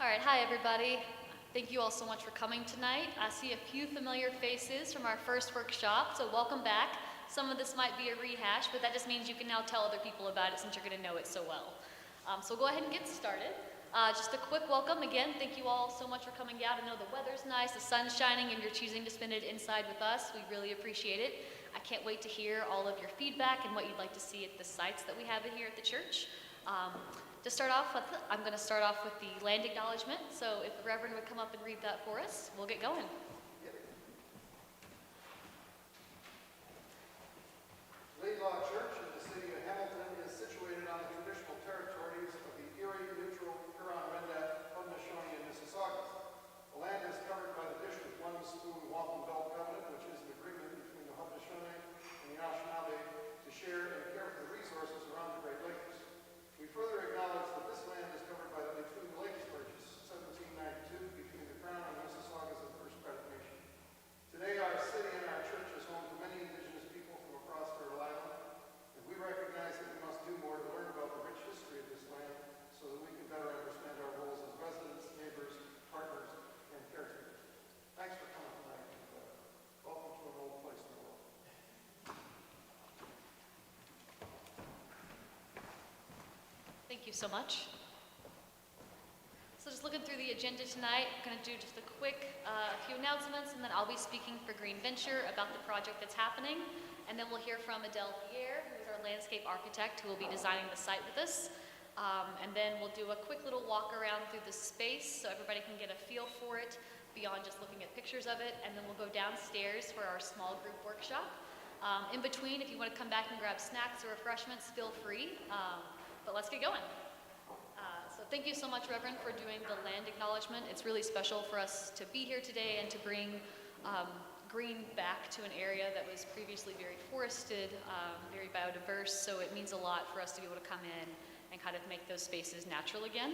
All right, hi everybody. Thank you all so much for coming tonight. I see a few familiar faces from our first workshop, so welcome back. Some of this might be a rehash, but that just means you can now tell other people about it since you're going to know it so well. So go ahead and get started. Just a quick welcome again. Thank you all so much for coming out. I know the weather's nice, the sun's shining, and you're choosing to spend it inside with us. We really appreciate it. I can't wait to hear all of your feedback and what you'd like to see at the sites that we have in here at the church. To start off with, I'm going to start off with the land acknowledgement. So if the Reverend would come up and read that for us, we'll get going. Laidlaw Church in the city of Hamilton is situated on the traditional territories of the Erie, Neutral, Huron-Wendat, Haudenosaunee, and Mississaugas. The land is covered by the Dish with One Spoon Wampum Belt Covenant, which is an agreement between the Haudenosaunee and the Anishinaabe to share and care for the resources around the Great Lakes. We further acknowledge that this land is covered by the Between the Lakes Purchase, 1792, between the Crown and Mississaugas of the First Credit Nation. Today, our city and our church is home to many Indigenous people from across Turtle Island, and we recognize that we must do more to learn about the rich history of this land so that we can better understand our roles as residents, neighbors, partners, and caretakers. Thanks for coming tonight, and welcome to an old place in the world. Thank you so much. So just looking through the agenda tonight, I'm going to do just a quick few announcements, and then I'll be speaking for Green Venture about the project that's happening. And then we'll hear from Adele Pierre, who is our landscape architect, who will be designing the site with us. And then we'll do a quick little walk around through the space so everybody can get a feel for it beyond just looking at pictures of it. And then we'll go downstairs for our small group workshop. In between, if you want to come back and grab snacks or refreshments, feel free. But let's get going. So thank you so much, Reverend, for doing the land acknowledgement. It's really special for us to be here today and to bring green back to an area that was previously very forested, very biodiverse. So it means a lot for us to be able to come in and kind of make those spaces natural again.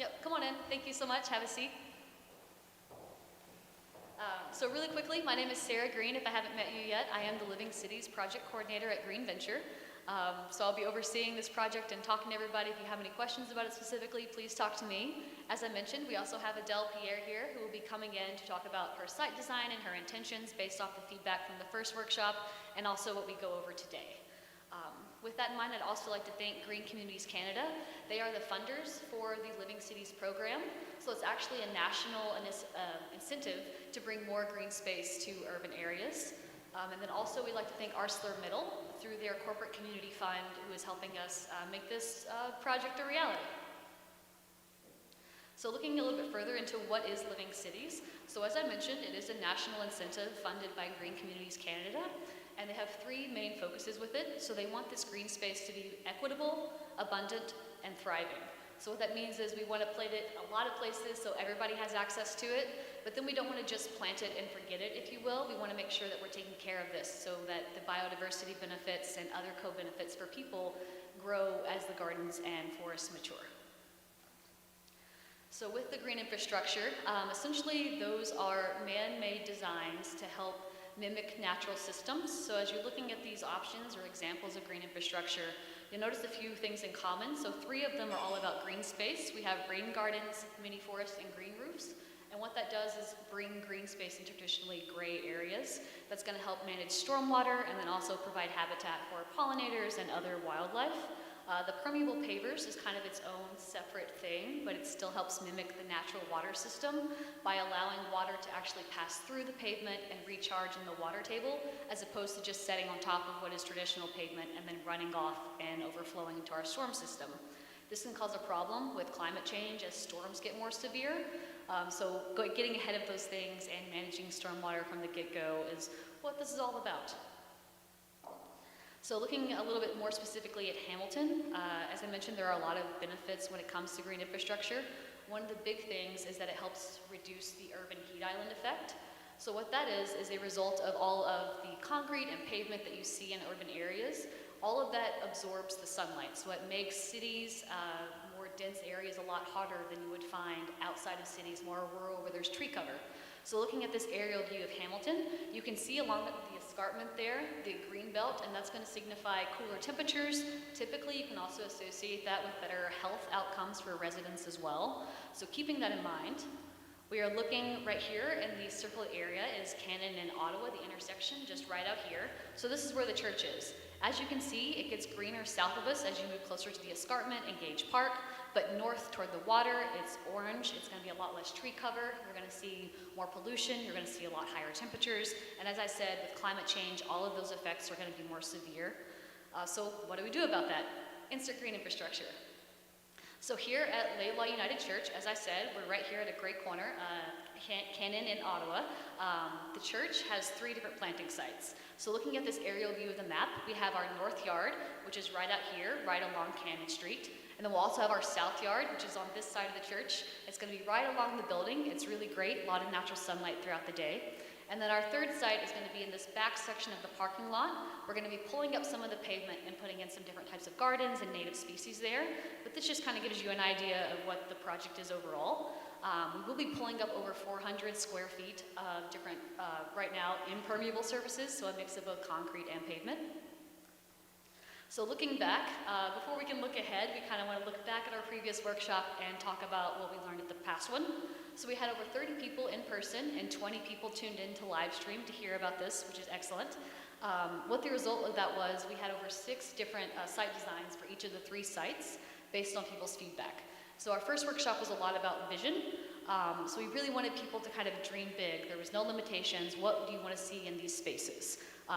Yep, come on in. Thank you so much. Have a seat. So really quickly, my name is Sarah Green. If I haven't met you yet, I am the Living Cities Project Coordinator at Green Venture. So I'll be overseeing this project and talking to everybody. If you have any questions about it specifically, please talk to me. As I mentioned, we also have Adele Pierre here, who will be coming in to talk about her site design and her intentions based off the feedback from the first workshop, and also what we go over today. With that in mind, I'd also like to thank Green Communities Canada. They are the funders for the Living Cities program. So it's actually a national incentive to bring more green space to urban areas. And then also we'd like to thank ArcelorMittal through their corporate community fund, who is helping us make this project a reality. So looking a little bit further into what is Living Cities. So as I mentioned, it is a national incentive funded by Green Communities Canada, and they have three main focuses with it. So they want this green space to be equitable, abundant, and thriving. So what that means is we want to plant it a lot of places so everybody has access to it, but then we don't want to just plant it and forget it, if you will. We want to make sure that we're taking care of this so that the biodiversity benefits and other co-benefits for people grow as the gardens and forests mature. So with the green infrastructure, essentially those are man-made designs to help mimic natural systems. So as you're looking at these options or examples of green infrastructure, you'll notice a few things in common. So three of them are all about green space. We have rain gardens, mini forests, and green roofs. And what that does is bring green space in traditionally gray areas. That's going to help manage stormwater and then also provide habitat for pollinators and other wildlife. The permeable pavers is kind of its own separate thing, but it still helps mimic the natural water system by allowing water to actually pass through the pavement and recharge in the water table, as opposed to just setting on top of what is traditional pavement and then running off and overflowing into our storm system. This can cause a problem with climate change as storms get more severe. So getting ahead of those things and managing stormwater from the get-go is what this is all about. So looking a little bit more specifically at Hamilton, as I mentioned, there are a lot of benefits when it comes to green infrastructure. One of the big things is that it helps reduce the urban heat island effect. So what that is a result of all of the concrete and pavement that you see in urban areas. All of that absorbs the sunlight, so it makes cities, more dense areas a lot hotter than you would find outside of cities, more rural where there's tree cover. So looking at this aerial view of Hamilton, you can see along the escarpment there, the green belt belt, and that's going to signify cooler temperatures. Typically, you can also associate that with better health outcomes for residents as well. So keeping that in mind, we are looking right here in the circle area is Cannon and Ottawa, the intersection just right out here. So this is where the church is. As you can see, it gets greener south of us as you move closer to the escarpment and Gage Park, but north toward the water, it's orange. It's going to be a lot less tree cover. You're going to see more pollution. You're going to see a lot higher temperatures. And as I said, with climate change, all of those effects are going to be more severe. So what do we do about that? Insert green infrastructure. So here at Laidlaw United Church, as I said, we're right here at a great corner, Cannon in Ottawa. The church has 3 different planting sites. So looking at this aerial view of the map, we have our north yard, which is right out here, right along Cannon Street. And then we'll also have our south yard, which is on this side of the church. It's going to be right along the building. It's really great, a lot of natural sunlight throughout the day. And then our third site is going to be in this back section of the parking lot. We're going to be pulling up some of the pavement and putting in some different types of gardens and native species there. But this just kind of gives you an idea of what the project is overall. We will be pulling up over 400 square feet of different, right now, impermeable surfaces, so a mix of both concrete and pavement. So looking back, before we can look ahead, we kind of want to look back at our previous workshop and talk about what we learned at the past one. So we had over 30 people in person and 20 people tuned in to live stream to hear about this, which is excellent. What the result of that was, we had over 6 different site designs for each of the 3 sites based on people's feedback. So our first workshop was a lot about vision. So we really wanted people to kind of dream big. There was no limitations. What do you want to see in these spaces?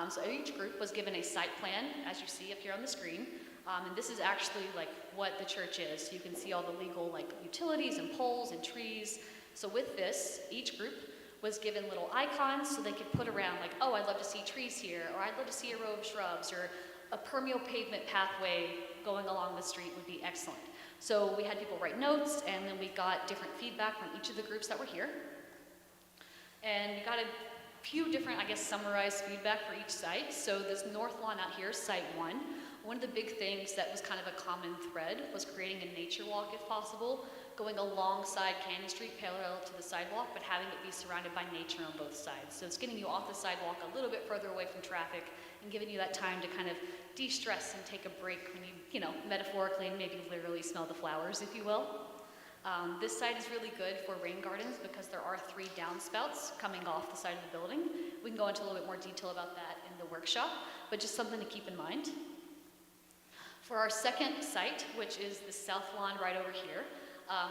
So each group was given a site plan, as you see up here on the screen. And this is actually like what the church is. So you can see all the legal like utilities and poles and trees. So with this, each group was given little icons so they could put around like, oh, I'd love to see trees here, or I'd love to see a row of shrubs, or a permeable pavement pathway going along the street would be excellent. So we had people write notes, and then we got different feedback from each of the groups that were here. And we got a few different, I guess, summarized feedback for each site. So this north lawn out here, site 1, one of the big things that was kind of a common thread was creating a nature walk, if possible, going alongside Cannon Street parallel to the sidewalk, but having it be surrounded by nature on both sides. So it's getting you off the sidewalk a little bit further away from traffic and giving you that time to kind of de-stress and take a break when you know, metaphorically and maybe literally smell the flowers, if you will. This site is really good for rain gardens because there are 3 downspouts coming off the side of the building. We can go into a little bit more detail about that in the workshop, but just something to keep in mind. For our second site, which is the south lawn right over here,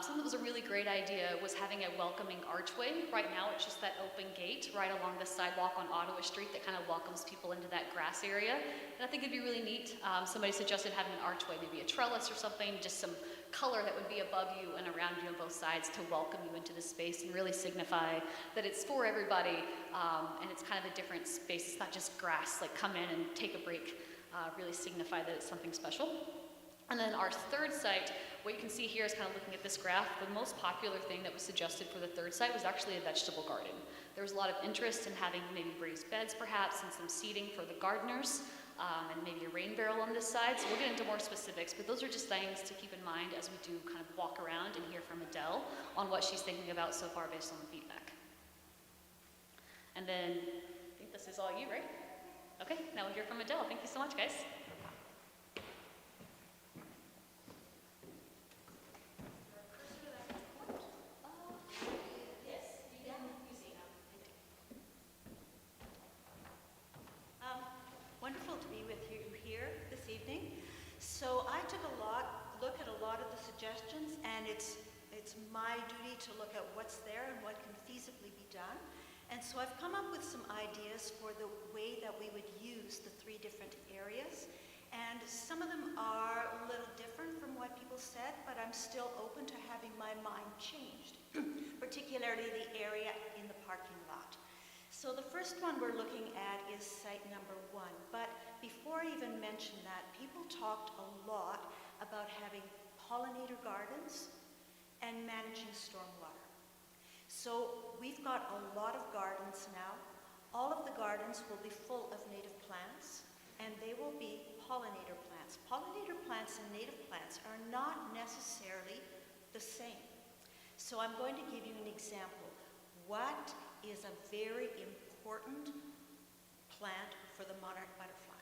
something that was a really great idea was having a welcoming archway. Right now it's just that open gate right along the sidewalk on Ottawa Street that kind of welcomes people into that grass area. And I think it'd be really neat. Somebody suggested having an archway, maybe a trellis or something, just some color that would be above you and around you on both sides to welcome you into the space and really signify that it's for everybody, and it's kind of a different space. It's not just grass, like come in and take a break, really signify that it's something special. And then our third site, what you can see here is kind of looking at this graph, the most popular thing that was suggested for the third site was actually a vegetable garden. There was a lot of interest in having maybe raised beds perhaps and some seating for the gardeners, and maybe a rain barrel on this side. So we'll get into more specifics, but those are just things to keep in mind as we do kind of walk around and hear from Adele on what she's thinking about so far based on the feedback. And then, I think this is all you, right? Okay, now we'll hear from Adele. Thank you so much, guys. Wonderful to be with you here this evening. So I took a look at a lot of the suggestions, and it's my duty to look at what's there and what can feasibly be done. And so I've come up with some ideas for the way that we would use the 3 different areas. And some of them are a little different from what people said, but I'm still open to having my mind changed, particularly the area in the parking lot. So the first one we're looking at is site number 1. But before I even mention that, people talked a lot about having pollinator gardens and managing stormwater. So we've got a lot of gardens now. All of the gardens will be full of native plants, and they will be pollinator plants. Pollinator plants and native plants are not necessarily the same. So I'm going to give you an example. What is a very important plant for the monarch butterfly?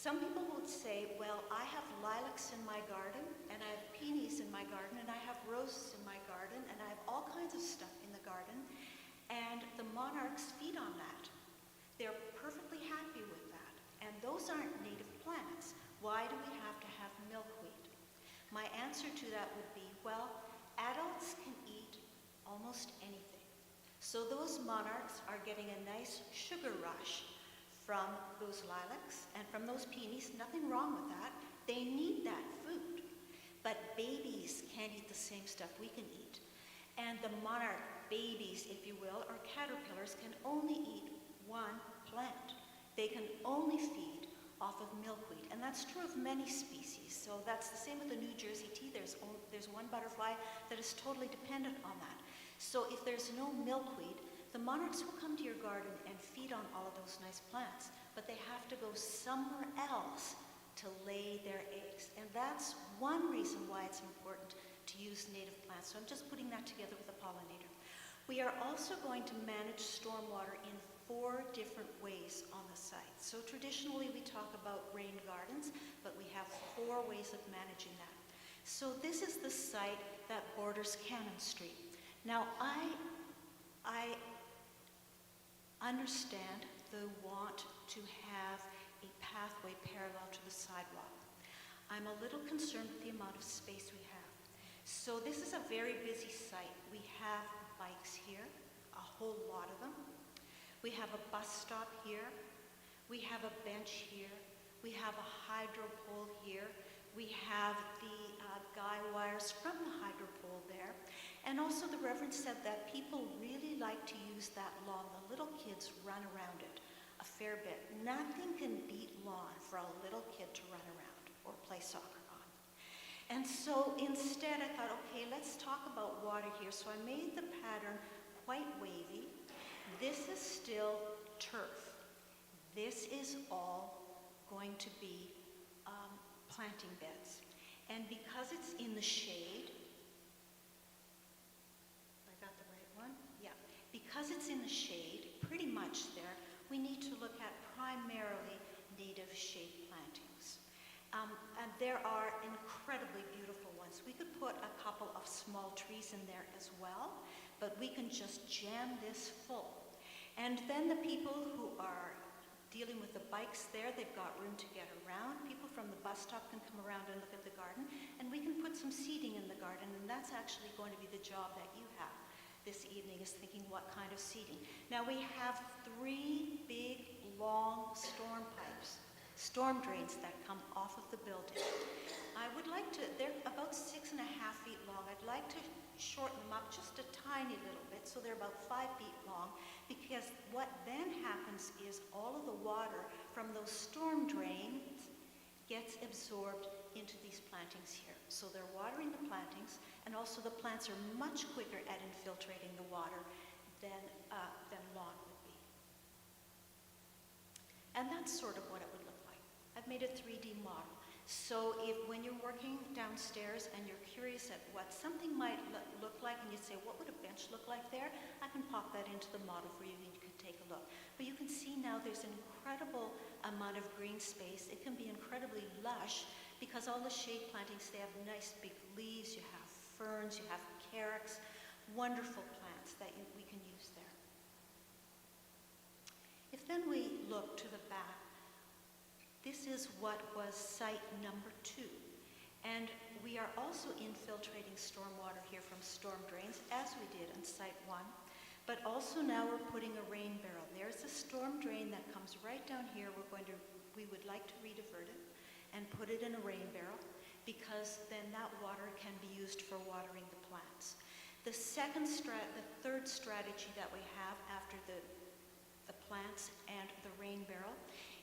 Some people would say, well, I have lilacs in my garden, and I have peonies in my garden, and I have roses in my garden, and I have all kinds of stuff in the garden, and the monarchs feed on that. They're perfectly happy with that, and those aren't native plants. Why do we have to have milkweed? My answer to that would be, well, adults can eat almost anything. So those monarchs are getting a nice sugar rush from those lilacs and from those peonies. Nothing wrong with that. They need that food. But babies can't eat the same stuff we can eat. And the monarch babies, if you will, or caterpillars, can only eat one plant. They can only feed off of milkweed, and that's true of many species. So that's the same with the New Jersey tea. There's one butterfly that is totally dependent on that. So if there's no milkweed, the monarchs will come to your garden and feed on all of those nice plants, but they have to go somewhere else to lay their eggs. And that's one reason why it's important to use native plants. So I'm just putting that together with a pollinator. We are also going to manage stormwater in 4 different ways on the site. So traditionally we talk about rain gardens, but we have 4 ways of managing that. So this is the site that borders Cannon Street. Now I understand the want to have a pathway parallel to the sidewalk. I'm a little concerned with the amount of space we have. So this is a very busy site. We have bikes here, a whole lot of them. We have a bus stop here. We have a bench here. We have a hydro pole here. We have the guy wires from the hydro pole there. And also the Reverend said that people really like to use that lawn. The little kids run around it a fair bit. Nothing can beat lawn for a little kid to run around or play soccer on. And so instead I thought, okay, let's talk about water here. So I made the pattern quite wavy. This is still turf. This is all going to be planting beds. And because it's in the shade, I got the right one? Yeah. Because it's in the shade, pretty much there, we need to look at primarily native shade plantings. And there are incredibly beautiful ones. We could put a couple of small trees in there as well, but we can just jam this full. And then the people who are dealing with the bikes there, they've got room to get around. People from the bus stop can come around and look at the garden, and we can put some seating in the garden, and that's actually going to be the job that you have this evening, is thinking what kind of seating. Now we have 3 big, long storm pipes, storm drains that come off of the building. I would like to, they're about 6.5 feet long. I'd like to shorten them up just a tiny little bit, so they're about 5 feet long, because what then happens is all of the water from those storm drains gets absorbed into these plantings here. So they're watering the plantings, and also the plants are much quicker at infiltrating the water than lawn would be. And that's sort of what it would look like. I've made a 3D model. So if when you're working downstairs and you're curious at what something might look like, and you say, what would a bench look like there? I can pop that into the model for you and you can take a look. But you can see now there's an incredible amount of green space. It can be incredibly lush because all the shade plantings, they have nice big leaves, you have ferns, you have carex, wonderful plants that we can use there. If then we look to the back, this is what was site number 2. And we are also infiltrating stormwater here from storm drains, as we did on site 1. But also now we're putting a rain barrel. There's a storm drain that comes right down here. We would like to redivert it and put it in a rain barrel, because then that water can be used for watering the plants. The third strategy that we have after the plants and the rain barrel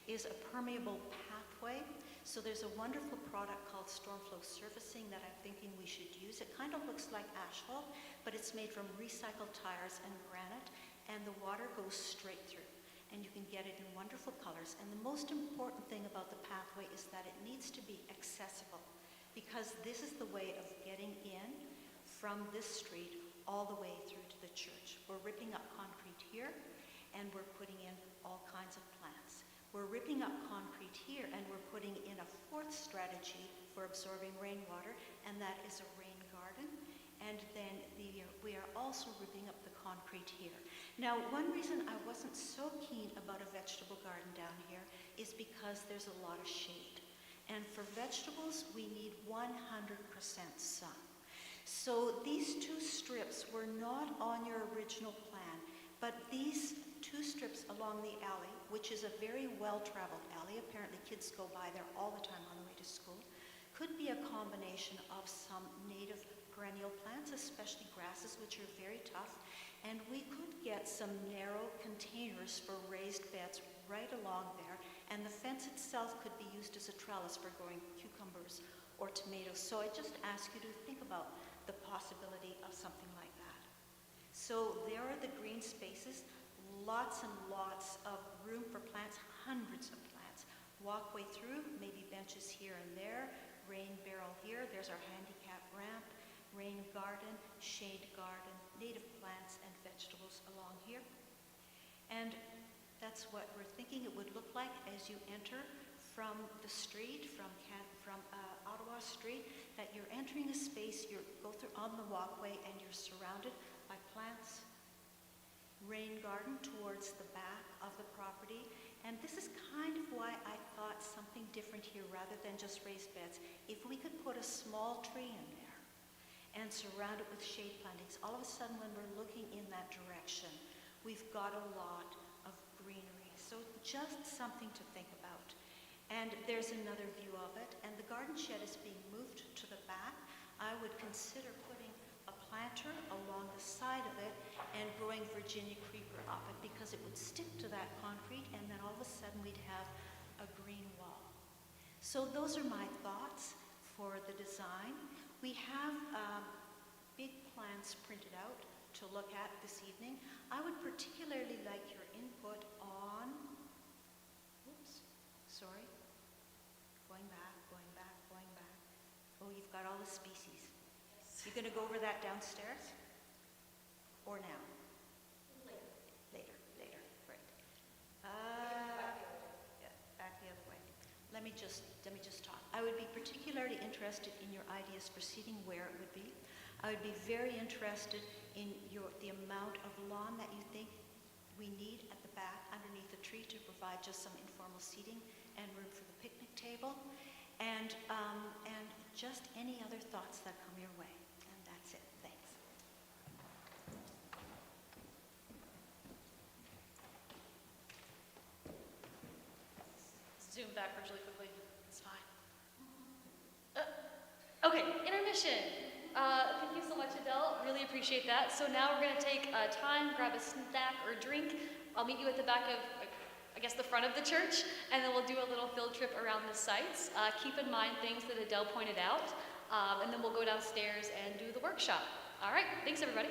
is a permeable pathway. So there's a wonderful product called Storm Flow Surfacing that I'm thinking we should use. It kind of looks like asphalt, but it's made from recycled tires and granite, and the water goes straight through. And you can get it in wonderful colors. And the most important thing about the pathway is that it needs to be accessible, because this is the way of getting in from this street all the way through to the church. We're ripping up concrete here, and we're putting in all kinds of plants. We're ripping up concrete here, and we're putting in a fourth strategy for absorbing rainwater, and that is a rain garden. And then we are also ripping up the concrete here. Now, one reason I wasn't so keen about a vegetable garden down here is because there's a lot of shade. And for vegetables, we need 100% sun. So these two strips were not on your original plan, but these two strips along the alley, which is a very well-traveled alley, apparently kids go by there all the time on the way to school, could be a combination of some native perennial plants, especially grasses, which are very tough, and we could get some narrow containers for raised beds right along there, and the fence itself could be used as a trellis for growing cucumbers or tomatoes. So I just ask you to think about the possibility of something like that. So there are the green spaces, lots and lots of room for plants, hundreds of plants. Walkway through, maybe benches here and there, rain barrel here, there's our handicap ramp, rain garden, shade garden, native plants and vegetables along here. And that's what we're thinking it would look like as you enter from the street, from Ottawa Street, that you're entering a space, you go through on the walkway and you're surrounded by plants, rain garden towards the back of the property. And this is kind of why I thought something different here rather than just raised beds. If we could put a small tree in there and surround it with shade plantings, all of a sudden when we're looking in that direction, we've got a lot of greenery. So just something to think about. And there's another view of it, and the garden shed is being moved to the back. I would consider putting a planter along the side of it and growing Virginia creeper up it, because it would stick to that concrete, and then all of a sudden we'd have a green wall. So those are my thoughts for the design. We have big plans printed out to look at this evening. I would particularly like your input on, going back. Oh, you've got all the species. Yes. You gonna go over that downstairs? Or now? Later, right. Yeah, back the other way. Let me just talk. I would be particularly interested in your ideas for seating, where it would be. I would be very interested in the amount of lawn that you think we need at the back underneath the tree to provide just some informal seating and room for the picnic table, and just any other thoughts that come your way. And that's it. Thanks. Zoom backwards really quickly. It's fine. Okay, intermission. Thank you so much, Adele. Really appreciate that. So now we're going to take time, grab a snack or drink. I'll meet you at the back of, I guess, the front of the church, and then we'll do a little field trip around the sites. Keep in mind things that Adele pointed out, and then we'll go downstairs and do the workshop. All right, thanks everybody.